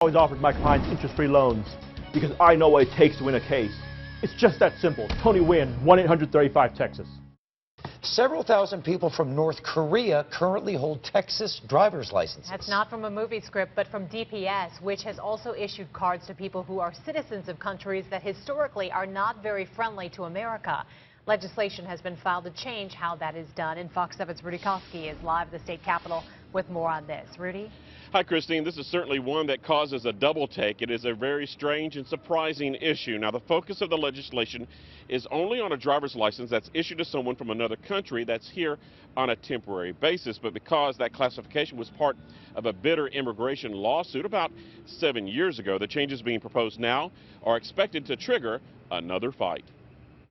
Always offered my clients interest-free loans because I know what it takes to win a case. It's just that simple. Tony Wynn, 1-800-35-TEXAS. Several thousand people from North Korea currently hold Texas driver's licenses. That's not from a movie script, but from DPS, which has also issued cards to people who are citizens of countries that historically are not very friendly to America. Legislation has been filed to change how that is done, and Fox 7's Rudy Koski is live at the state capitol with more on this. Rudy? Hi, Christine. This is certainly one that causes a double take. It is a very strange and surprising issue. Now, the focus of the legislation is only on a driver's license that's issued to someone from another country that's here on a temporary basis. But because that classification was part of a bitter immigration lawsuit about 7 years ago, the changes being proposed now are expected to trigger another fight.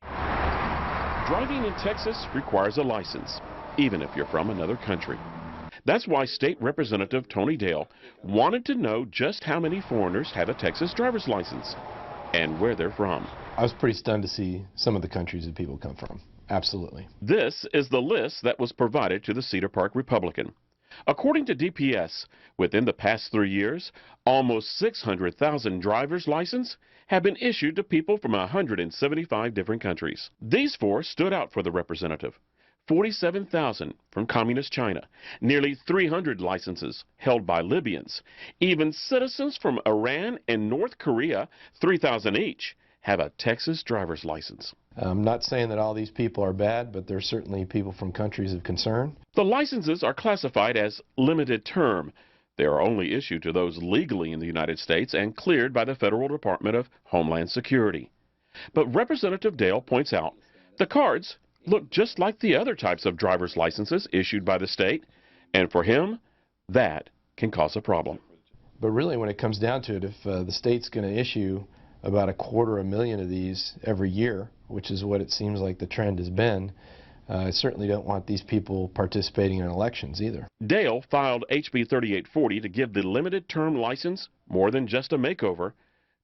Driving in Texas requires a license, even if you're from another country. That's why State Representative Tony Dale wanted to know just how many foreigners have a Texas driver's license and where they're from. I was pretty stunned to see some of the countries that people come from. Absolutely. This is the list that was provided to the Cedar Park Republican. According to DPS, within the past 3 years, almost 600,000 driver's licenses have been issued to people from 175 different countries. These four stood out for the representative. 47,000 from Communist China, nearly 300 licenses held by Libyans. Even citizens from Iran and North Korea, 3,000 each, have a Texas driver's license. I'm not saying that all these people are bad, but they're certainly people from countries of concern. The licenses are classified as limited term. They are only issued to those legally in the United States and cleared by the Federal Department of Homeland Security. But Representative Dale points out the cards look just like the other types of driver's licenses issued by the state, and for him, that can cause a problem. But really, when it comes down to it, if the state's going to issue about 250,000 of these every year, which is what it seems like the trend has been, I certainly don't want these people participating in elections either. Dale filed HB 3840 to give the limited term license more than just a makeover.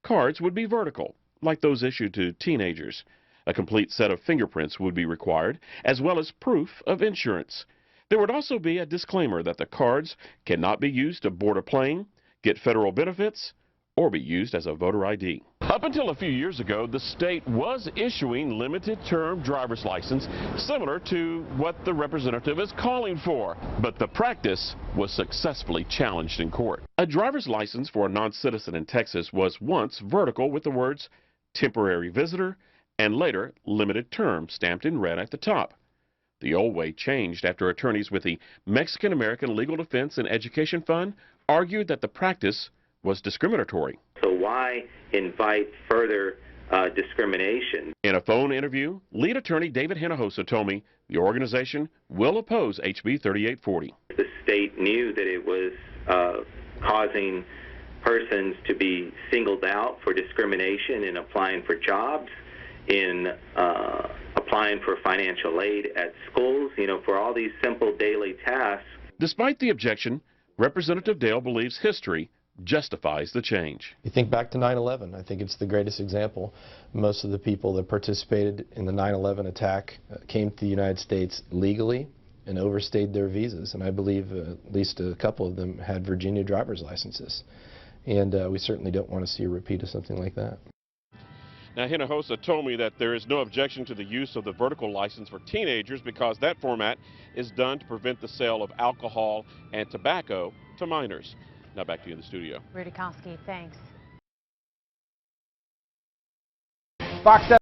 Cards would be vertical, like those issued to teenagers. A complete set of fingerprints would be required, as well as proof of insurance. There would also be a disclaimer that the cards cannot be used to board a plane, get federal benefits, or be used as a voter ID. Up until a few years ago, the state was issuing limited-term driver's license, similar to what the representative is calling for. But the practice was successfully challenged in court. A driver's license for a non-citizen in Texas was once vertical with the words temporary visitor and later limited term stamped in red at the top. The old way changed after attorneys with the Mexican American Legal Defense and Education Fund argued that the practice was discriminatory. So why invite further discrimination? In a phone interview, lead attorney David Hinojosa told me the organization will oppose HB 3840. The state knew that it was causing persons to be singled out for discrimination in applying for jobs, in applying for financial aid at schools, for all these simple daily tasks. Despite the objection, Representative Dale believes history justifies the change. You think back to 9/11, I think it's the greatest example. Most of the people that participated in the 9/11 attack came to the United States legally and overstayed their visas, and I believe at least a couple of them had Virginia driver's licenses. And we certainly don't want to see a repeat of something like that. Now, Hinojosa told me that there is no objection to the use of the vertical license for teenagers because that format is done to prevent the sale of alcohol and tobacco to minors. Now back to you in the studio. Rudy Koski, thanks. Fox 7.